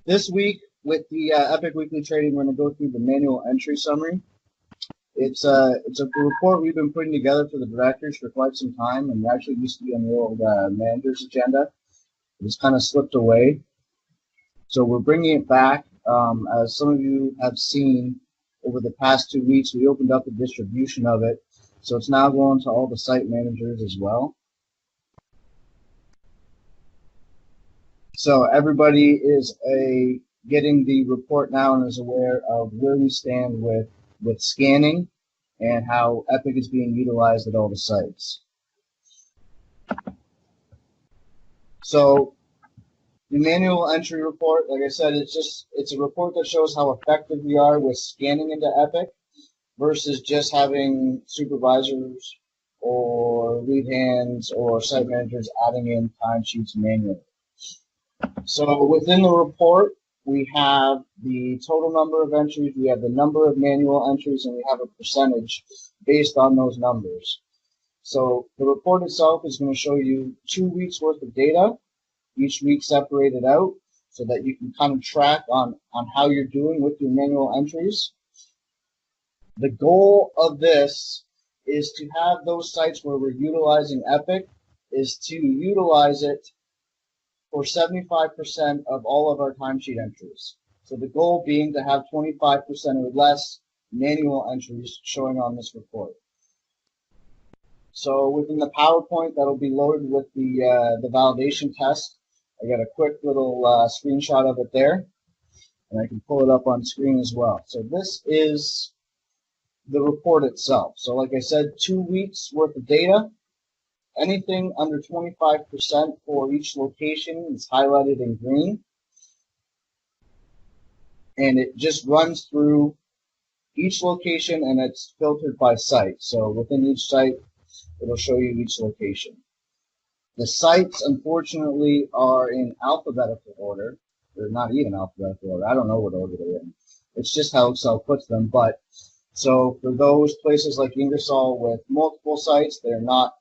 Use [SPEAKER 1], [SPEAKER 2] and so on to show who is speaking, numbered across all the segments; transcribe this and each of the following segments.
[SPEAKER 1] This week with the Epic Weekly Trading, we're going to go through the manual entry summary. It's a report we've been putting together for the directors for quite some time, and it actually used to be on the old manager's agenda. It just kind of slipped away. So we're bringing it back. As some of you have seen over the past 2 weeks, we opened up the distribution of it. So it's now going to all the site managers as well. So everybody is getting the report now and is aware of where we stand with scanning and how Epic is being utilized at all the sites. So the manual entry report, like I said, it's a report that shows how effective we are with scanning into Epic versus just having supervisors or lead hands or site managers adding in timesheets manually. So within the report, we have the total number of entries, we have the number of manual entries, and we have a percentage based on those numbers. So the report itself is going to show you 2 weeks worth of data, each week separated out, so that you can kind of track on how you're doing with your manual entries. The goal of this is to have those sites where we're utilizing Epic is to utilize it for 75% of all of our timesheet entries. So the goal being to have 25% or less manual entries showing on this report. So within the PowerPoint, that'll be loaded with the validation test. I got a quick little screenshot of it there, and I can pull it up on screen as well. So this is the report itself. So like I said, 2 weeks worth of data. Anything under 25% for each location is highlighted in green. And it just runs through each location and it's filtered by site. So within each site, it'll show you each location. The sites, unfortunately, are in alphabetical order. They're not even alphabetical order. I don't know what order they're in. It's just how Excel puts them. But so for those places like Ingersoll with multiple sites, they're not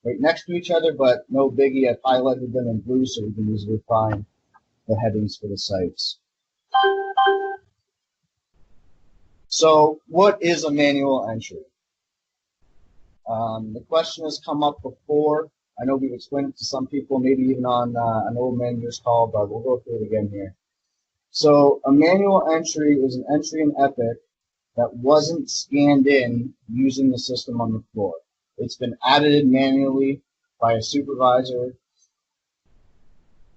[SPEAKER 1] right next to each other, but no biggie. I've highlighted them in blue so we can easily find the headings for the sites. So what is a manual entry? The question has come up before. I know we've explained it to some people, maybe even on an old manager's call, but we'll go through it again here. So a manual entry is an entry in Epic that wasn't scanned in using the system on the floor. It's been added in manually by a supervisor.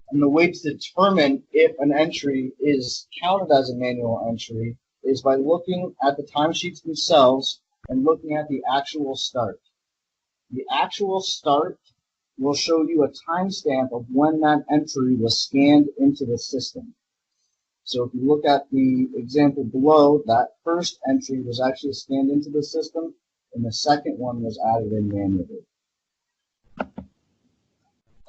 [SPEAKER 1] And the way to determine if an entry is counted as a manual entry is by looking at the timesheets themselves and looking at the actual start. The actual start will show you a timestamp of when that entry was scanned into the system. So if you look at the example below, that first entry was actually scanned into the system, and the second one was added in manually.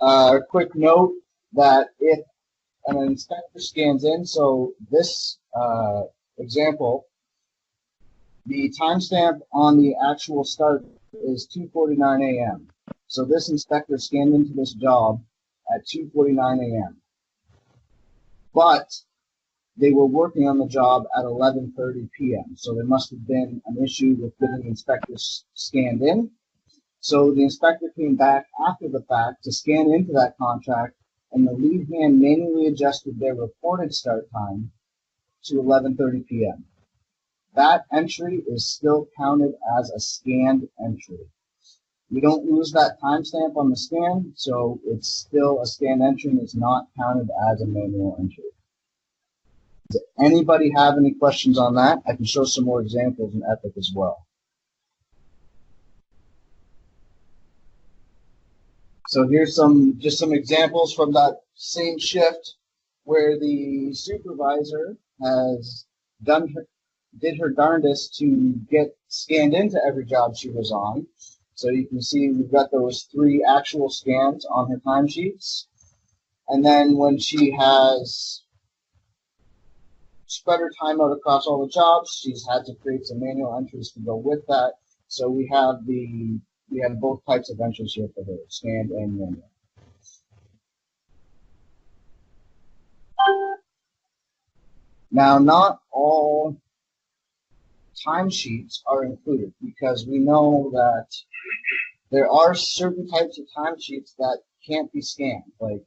[SPEAKER 1] A quick note that if an inspector scans in, so this example, the timestamp on the actual start is 2:49 a.m. So this inspector scanned into this job at 2:49 a.m. But they were working on the job at 11:30 p.m. So there must have been an issue with getting the inspectors scanned in. So the inspector came back after the fact to scan into that contract, and the lead hand manually adjusted their reported start time to 11:30 p.m. That entry is still counted as a scanned entry. We don't lose that timestamp on the scan, so it's still a scanned entry and it's not counted as a manual entry. Does anybody have any questions on that? I can show some more examples in Epic as well. So here's just some examples from that same shift where the supervisor has did her darndest to get scanned into every job she was on. So you can see we've got those 3 actual scans on her timesheets. And then when she has spread her time out across all the jobs, she's had to create some manual entries to go with that. So we have both types of entries here for her, scanned and manual. Now, not all timesheets are included because we know that there are certain types of timesheets that can't be scanned, like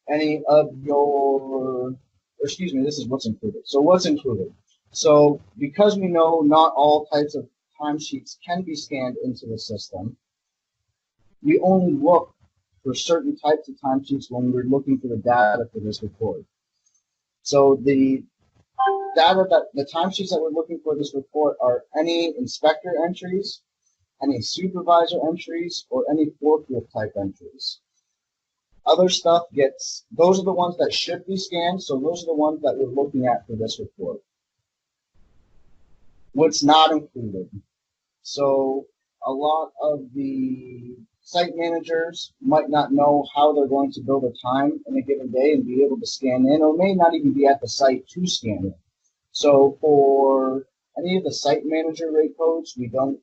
[SPEAKER 1] any of your, or excuse me, this is what's included. So what's included? So because we know not all types of timesheets can be scanned into the system, we only look for certain types of timesheets when we're looking for the data for this report. So the timesheets that we're looking for this report are any inspector entries, any supervisor entries, or any forklift type entries. Other stuff those are the ones that should be scanned, so those are the ones that we're looking at for this report. What's not included. So a lot of the site managers might not know how they're going to build a time in a given day and be able to scan in, or may not even be at the site to scan in. So for any of the site manager rate codes, we don't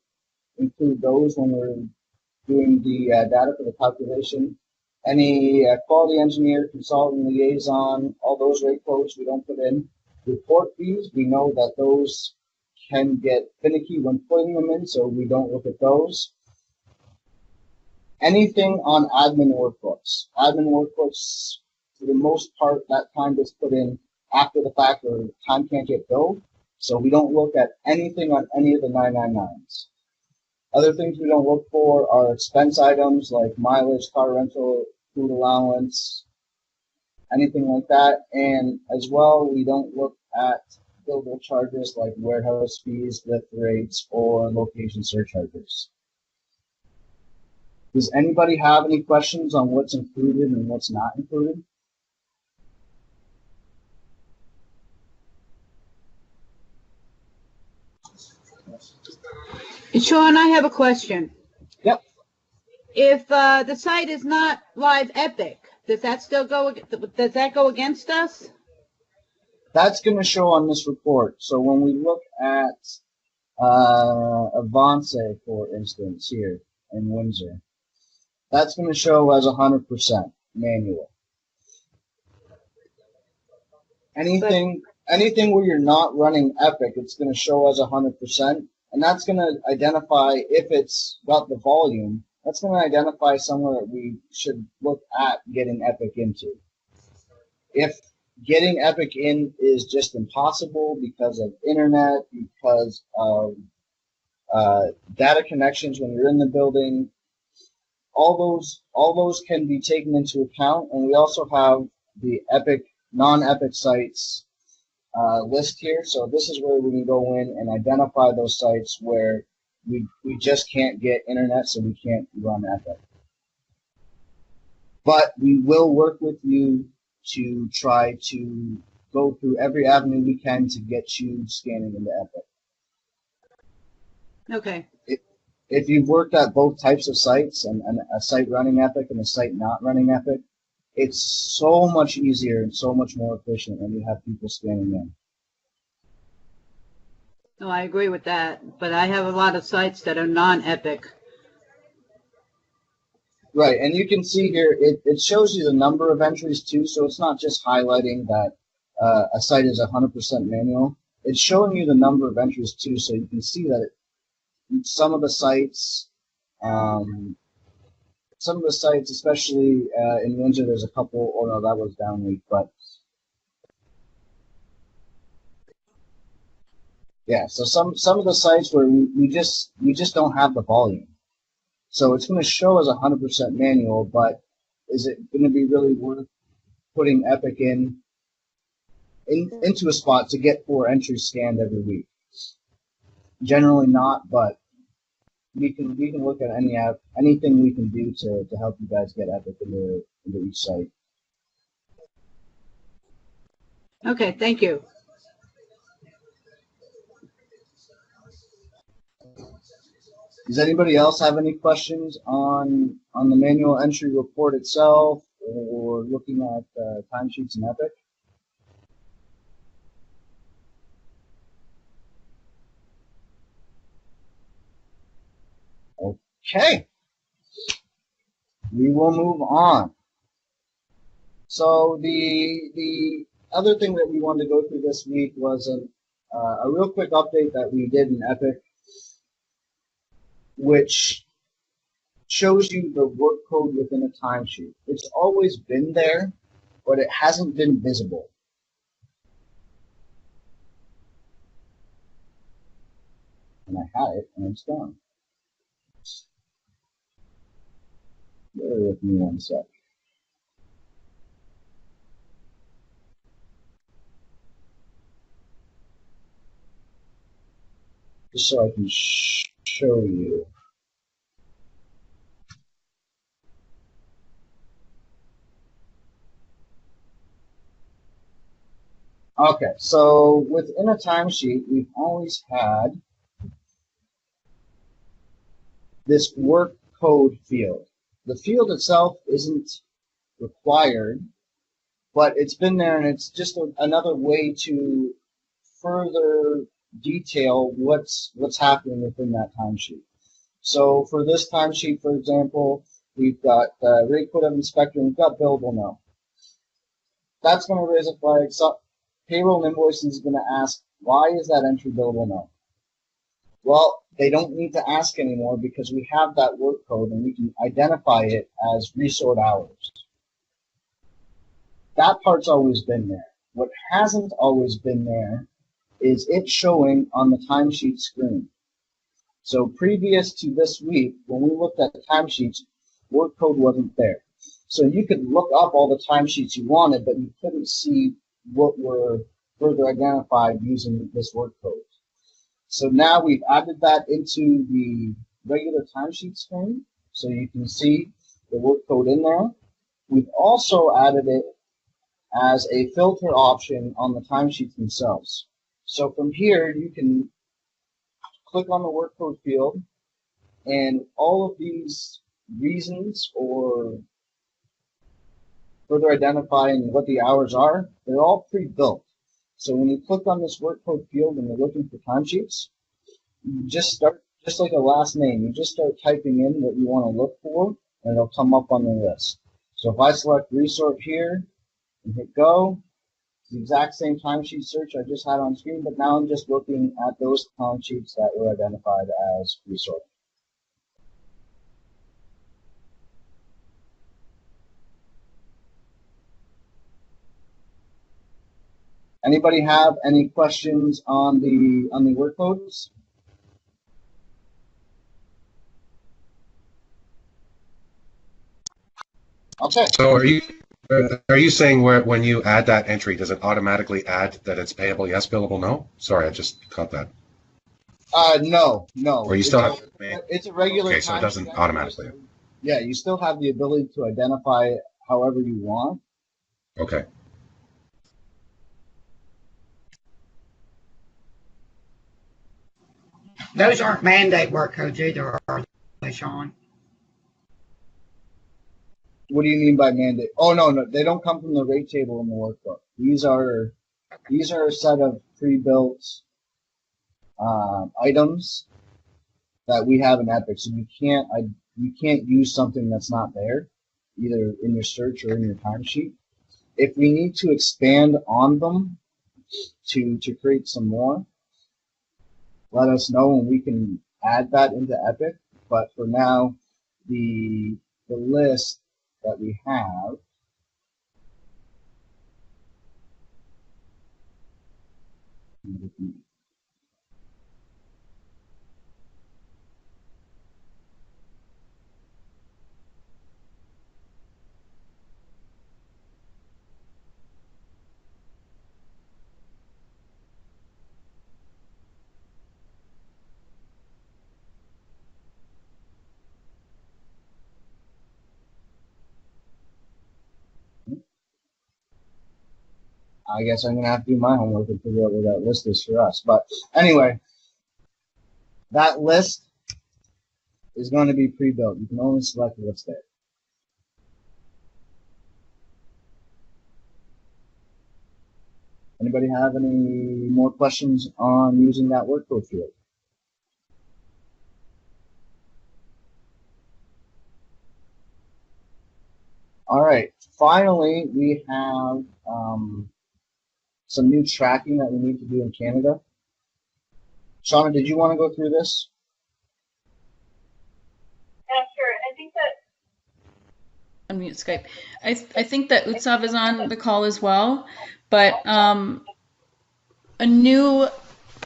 [SPEAKER 1] include those when we're doing the data for the calculation. Any quality engineer, consultant, liaison, all those rate codes we don't put in. Report fees, we know that those can get finicky when putting them in, so we don't look at those. Anything on admin workbooks. Admin workbooks, for the most part, that time gets put in after the fact or time can't get billed, so we don't look at anything on any of the 999s. Other things we don't look for are expense items like mileage, car rental, food allowance, anything like that. And as well, we don't look at billable charges like warehouse fees, lift rates, or location surcharges. Does anybody have any questions on what's included and what's not included?
[SPEAKER 2] Sean, I have a question.
[SPEAKER 1] Yep.
[SPEAKER 2] If the site is not live Epic, does that still go against us?
[SPEAKER 1] That's going to show on this report. So when we look at Avance, for instance, here in Windsor, that's going to show as 100% manual. Anything where you're not running Epic, it's going to show as 100%. And that's going to identify, if it's got the volume, that's going to identify somewhere that we should look at getting Epic into. If getting Epic in is just impossible because of internet, because of data connections when you're in the building, all those can be taken into account. And we also have the Epic, non-Epic sites list here. So this is where we can go in and identify those sites where we just can't get internet, so we can't run Epic. But we will work with you to try to go through every avenue we can to get you scanning into Epic.
[SPEAKER 2] Okay.
[SPEAKER 1] If you've worked at both types of sites, and a site running Epic and a site not running Epic, it's so much easier and so much more efficient when you have people scanning in.
[SPEAKER 2] No, I agree with that, but I have a lot of sites that are non-Epic.
[SPEAKER 1] Right, and you can see here, it shows you the number of entries too, so it's not just highlighting that a site is 100% manual. It's showing you the number of entries too, so you can see that some of the sites, especially in Windsor, there's a couple, oh no, that was down week, but yeah, so some of the sites where we just don't have the volume. So it's going to show as 100% manual, but is it going to be really worth putting Epic into a spot to get 4 entries scanned every week? Generally not, but we can look at anything we can do to help you guys get Epic into each site.
[SPEAKER 2] Okay, thank you.
[SPEAKER 1] Does anybody else have any questions on the manual entry report itself, or looking at timesheets in Epic? Okay, we will move on. So the other thing that we wanted to go through this week was a real quick update that we did in Epic, which shows you the work code within a timesheet. It's always been there, but it hasn't been visible. And I had it, and it's gone. Bear with me one sec. Just so I can show you. Okay, so within a timesheet, we've always had this work code field. The field itself isn't required, but it's been there, and it's just another way to further detail what's happening within that timesheet. So for this timesheet, for example, we've got rate code of inspector, and we've got billable no. That's going to raise a flag. So payroll and invoicing is going to ask, why is that entry billable no? Well, they don't need to ask anymore because we have that work code and we can identify it as resort hours. That part's always been there. What hasn't always been there is it showing on the timesheet screen. So previous to this week, when we looked at the timesheets, work code wasn't there. So you could look up all the timesheets you wanted, but you couldn't see what were further identified using this work code. So now we've added that into the regular timesheet screen, so you can see the work code in there. We've also added it as a filter option on the timesheets themselves. So from here, you can click on the work code field, and all of these reasons or further identifying what the hours are, they're all pre-built. So when you click on this work code field and you're looking for timesheets, you just start, just like a last name, you just start typing in what you want to look for, and it'll come up on the list. So if I select resort here and hit go, it's the exact same timesheet search I just had on screen, but now I'm just looking at those timesheets that were identified as resort. Anybody have any questions on the work codes? Okay.
[SPEAKER 3] So are you saying when you add that entry, does it automatically add that it's payable yes, billable no? Sorry, I just caught that.
[SPEAKER 1] No.
[SPEAKER 3] Or you still have.
[SPEAKER 1] It's a regular.
[SPEAKER 3] Okay, so it doesn't automatically.
[SPEAKER 1] Yeah, you still have the ability to identify it however you want.
[SPEAKER 3] Okay.
[SPEAKER 4] Those aren't mandate work codes either, are they, Sean?
[SPEAKER 1] What do you mean by mandate? Oh, no, they don't come from the rate table in the workbook. These are a set of pre-built items that we have in Epic. So you can't use something that's not there, either in your search or in your timesheet. If we need to expand on them to create some more, let us know and we can add that into Epic. But for now, the list that we have I guess I'm going to have to do my homework and figure out where that list is for us. But anyway, that list is going to be pre-built. You can only select what's there. Anybody have any more questions on using that workflow field? All right. Finally, we have some new tracking that we need to do in Canada. Shauna, did you want to go through this?
[SPEAKER 5] Yeah, sure. I think that
[SPEAKER 6] Unmute Skype. I think that Utsav is on the call as well, but a new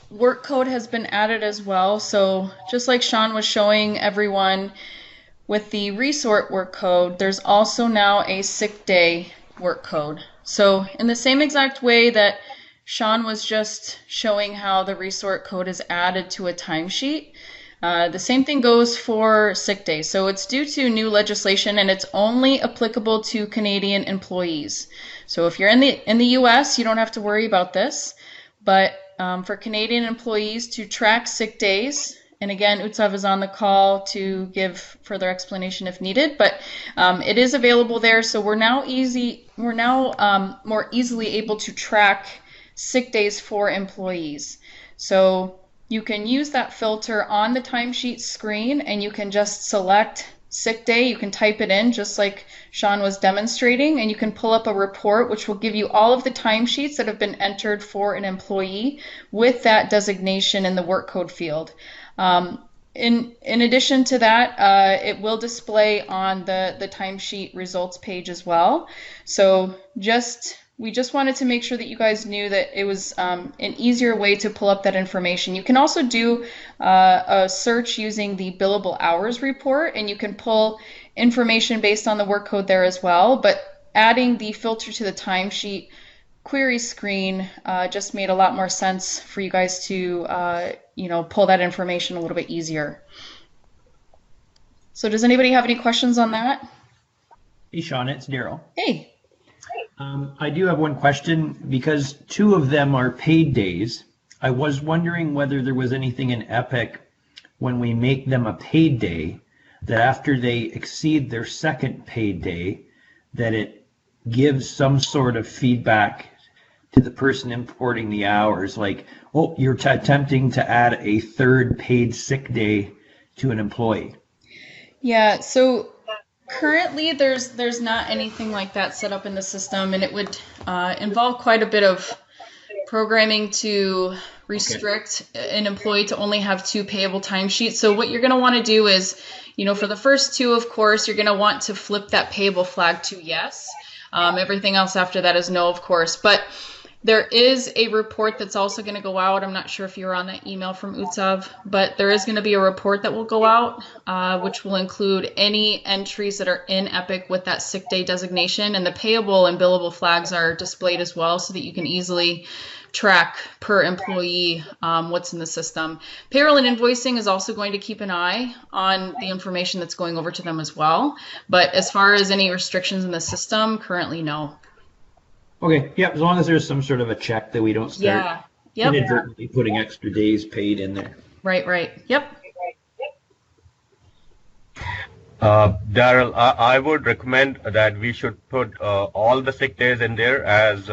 [SPEAKER 6] work code has been added as well. So just like Sean was showing everyone with the resort work code, there's also now a sick day work code. So in the same exact way that Sean was just showing how the resort code is added to a timesheet, the same thing goes for sick days. So it's due to new legislation, and it's only applicable to Canadian employees. So if you're in the US, you don't have to worry about this. But for Canadian employees to track sick days, and again, Utsav is on the call to give further explanation if needed, but it is available there. So we're now more easily able to track sick days for employees. So you can use that filter on the timesheet screen, and you can just select sick day. You can type it in just like Sean was demonstrating, and you can pull up a report which will give you all of the timesheets that have been entered for an employee with that designation in the work code field. In addition to that, it will display on the timesheet results page as well. So we just wanted to make sure that you guys knew that it was an easier way to pull up that information. You can also do a search using the billable hours report, and you can pull information based on the work code there as well. But adding the filter to the timesheet query screen just made a lot more sense for you guys to pull that information a little bit easier. So does anybody have any questions on that?
[SPEAKER 7] Hey, Sean, it's Daryl.
[SPEAKER 6] Hey.
[SPEAKER 7] I do have one question. Because 2 of them are paid days, I was wondering whether there was anything in Epic when we make them a paid day that after they exceed their second paid day, that it gives some sort of feedback to the person importing the hours, like, oh, you're attempting to add a 3rd paid sick day to an employee.
[SPEAKER 6] Yeah, so currently there's not anything like that set up in the system, and it would involve quite a bit of programming to restrict an employee to only have 2 payable timesheets. So what you're going to want to do is, for the first 2, of course, you're going to want to flip that payable flag to yes. Everything else after that is no, of course. But there is a report that's also going to go out. I'm not sure if you're on that email from Utsav, but there is going to be a report that will go out, which will include any entries that are in Epic with that sick day designation. And the payable and billable flags are displayed as well so that you can easily track per employee what's in the system. Payroll and invoicing is also going to keep an eye on the information that's going over to them as well. But as far as any restrictions in the system, currently no.
[SPEAKER 7] Okay, yeah, as long as there's some sort of a check that we don't start inadvertently putting extra days paid in there.
[SPEAKER 6] Right. Yep.
[SPEAKER 8] Daryl, I would recommend that we should put all the sick days in there as,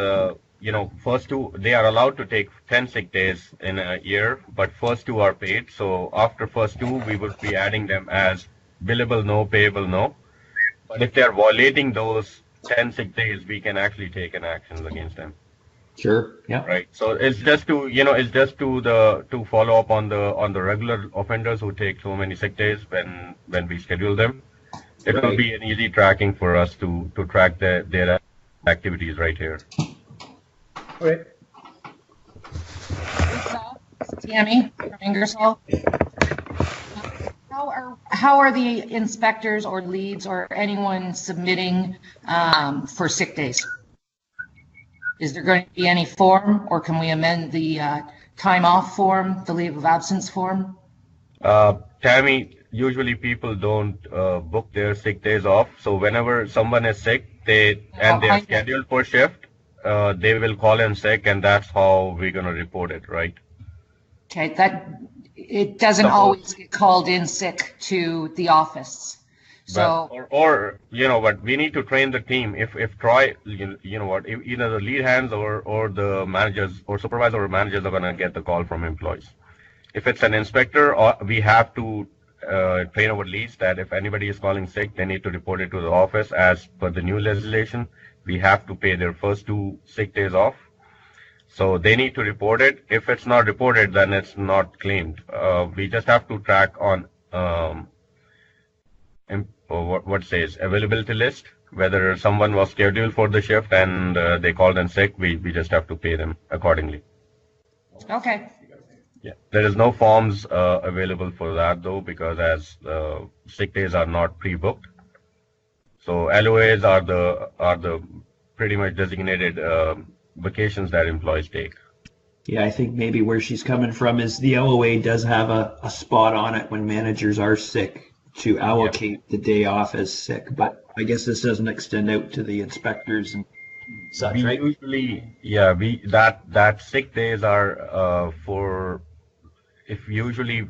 [SPEAKER 8] first 2, they are allowed to take 10 sick days in a year, but first 2 are paid. So after first 2, we would be adding them as billable no, payable no. But if they are violating those 10 sick days, we can actually take an action against them.
[SPEAKER 7] Sure. Yeah.
[SPEAKER 8] Right. So it's just to to follow up on the regular offenders who take so many sick days when we schedule them. It will be an easy tracking for us to track their activities right here.
[SPEAKER 7] All right.
[SPEAKER 9] Tammy from Ingersoll. How are the inspectors or leads or anyone submitting for sick days? Is there going to be any form, or can we amend the time off form, the leave of absence form?
[SPEAKER 8] Tammy, usually people don't book their sick days off. So whenever someone is sick, they are scheduled for shift, they will call in sick, and that's how we're going to report it, right?
[SPEAKER 9] Okay, it doesn't always get called in sick to the office. So
[SPEAKER 8] but we need to train the team. If Troy, if either the lead hands or the managers or supervisor or managers are gonna get the call from employees. If it's an inspector, we have to train our leads that if anybody is calling sick, they need to report it to the office. As per the new legislation, we have to pay their first 2 sick days off. So they need to report it. If it's not reported, then it's not claimed. We just have to track on what says availability list, whether someone was scheduled for the shift and they called in sick. We just have to pay them accordingly.
[SPEAKER 9] Okay.
[SPEAKER 8] Yeah, there is no forms available for that though, because as sick days are not pre-booked. So LOAs are the pretty much designated vacations that employees take.
[SPEAKER 7] Yeah, I think maybe where she's coming from is the LOA does have a spot on it when managers are sick to allocate the day off as sick, but I guess this doesn't extend out to the inspectors and such,
[SPEAKER 8] We
[SPEAKER 7] right?
[SPEAKER 8] usually, yeah, that sick days are for if usually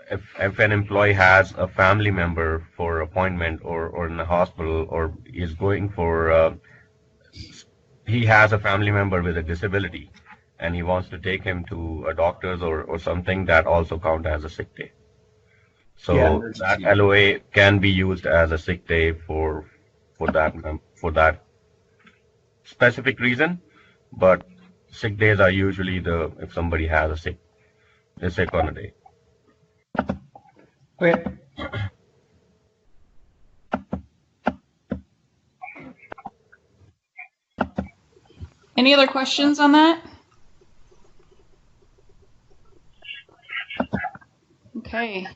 [SPEAKER 8] if an employee has a family member for appointment or in the hospital or is going for he has a family member with a disability and he wants to take him to a doctor's or something, that also count as a sick day. So
[SPEAKER 7] Yeah.
[SPEAKER 8] that LOA can be used as a sick day for that specific reason, but sick days are usually if somebody has is sick on a day.
[SPEAKER 7] Okay.
[SPEAKER 6] Any other questions on that? Okay.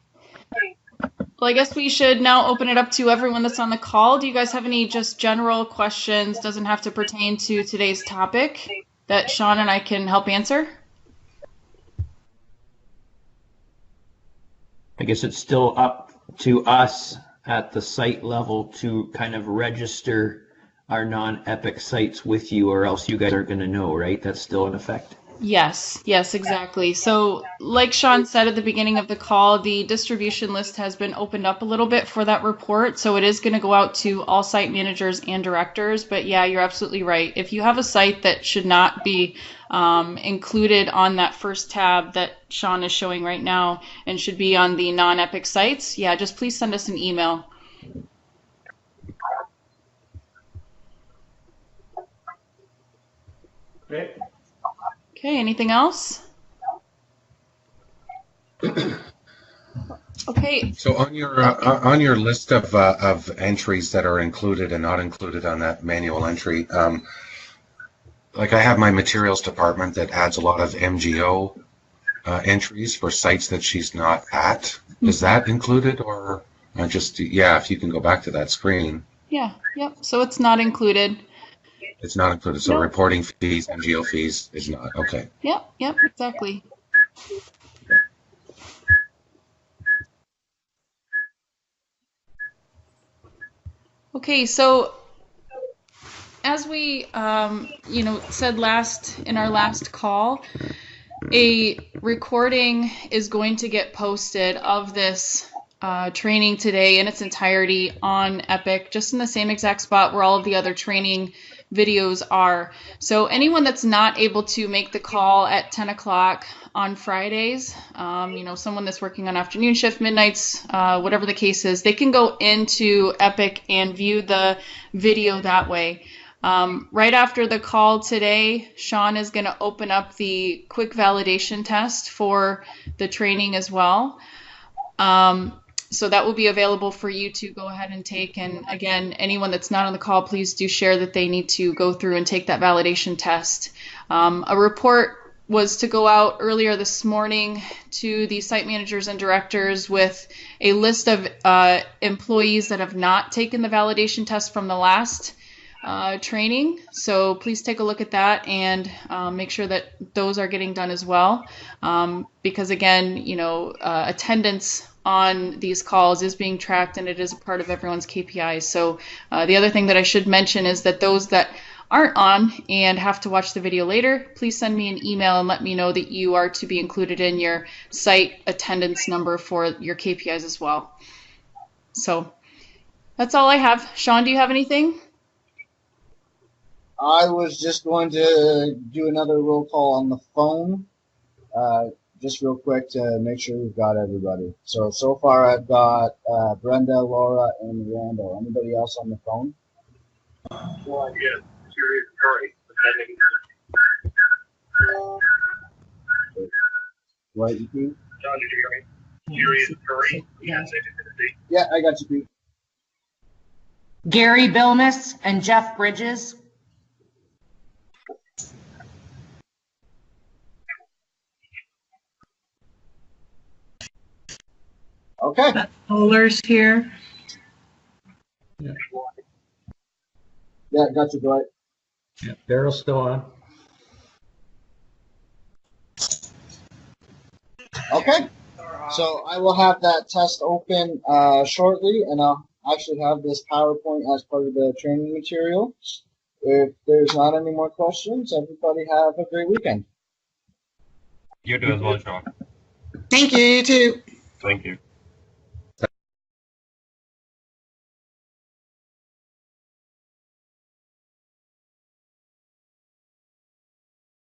[SPEAKER 6] Well, I guess we should now open it up to everyone that's on the call. Do you guys have any just general questions? Doesn't have to pertain to today's topic that Sean and I can help answer?
[SPEAKER 7] I guess it's still up to us at the site level to kind of register our non-Epic sites with you, or else you guys aren't going to know, right? That's still in effect.
[SPEAKER 6] Yes, exactly. So like Sean said at the beginning of the call, the distribution list has been opened up a little bit for that report. So it is going to go out to all site managers and directors. But yeah, you're absolutely right. If you have a site that should not be included on that first tab that Sean is showing right now and should be on the non-Epic sites, yeah, just please send us an email.
[SPEAKER 7] Okay.
[SPEAKER 6] Okay, anything else? Okay.
[SPEAKER 3] So on your list of entries that are included and not included on that manual entry, like I have my materials department that adds a lot of MGO entries for sites that she's not at. Is that included, or just if you can go back to that screen?
[SPEAKER 6] Yeah, yep. So it's not included.
[SPEAKER 3] It's not included. So
[SPEAKER 6] Nope.
[SPEAKER 3] reporting fees, MGO fees is not. Okay.
[SPEAKER 6] Yep, exactly. Okay, so as we said in our last call, a recording is going to get posted of this training today in its entirety on Epic, just in the same exact spot where all of the other training videos are. So anyone that's not able to make the call at 10 o'clock on Fridays, someone that's working on afternoon shift, midnights, whatever the case is, they can go into Epic and view the video that way. Right after the call today, Sean is going to open up the quick validation test for the training as well. So that will be available for you to go ahead and take. And again, anyone that's not on the call, please do share that they need to go through and take that validation test. A report was to go out earlier this morning to the site managers and directors with a list of employees that have not taken the validation test from the last training. So please take a look at that and make sure that those are getting done as well. Because again, attendance on these calls is being tracked and it is a part of everyone's KPIs. So the other thing that I should mention is that those that aren't on and have to watch the video later, please send me an email and let me know that you are to be included in your site attendance number for your KPIs as well. So that's all I have. Sean, do you have anything?
[SPEAKER 1] I was just going to do another roll call on the phone, just real quick to make sure we've got everybody. So far I've got Brenda, Laura, and Randall. Anybody else on the phone? Dwight, you Pete?
[SPEAKER 5] John, did you hear me? Gary and Curry.
[SPEAKER 1] Yeah, I got you, Pete.
[SPEAKER 9] Gary Bilmes and Jeff Bridges.
[SPEAKER 1] Okay.
[SPEAKER 10] Bowlers here.
[SPEAKER 1] Yeah, got you, Dwight.
[SPEAKER 7] Yeah, Daryl's still on.
[SPEAKER 1] Okay. So I will have that test open shortly, and I'll actually have this PowerPoint as part of the training material. If there's not any more questions, everybody have a great weekend.
[SPEAKER 8] You too as well, Sean.
[SPEAKER 4] Thank you, you too.
[SPEAKER 8] Thank you.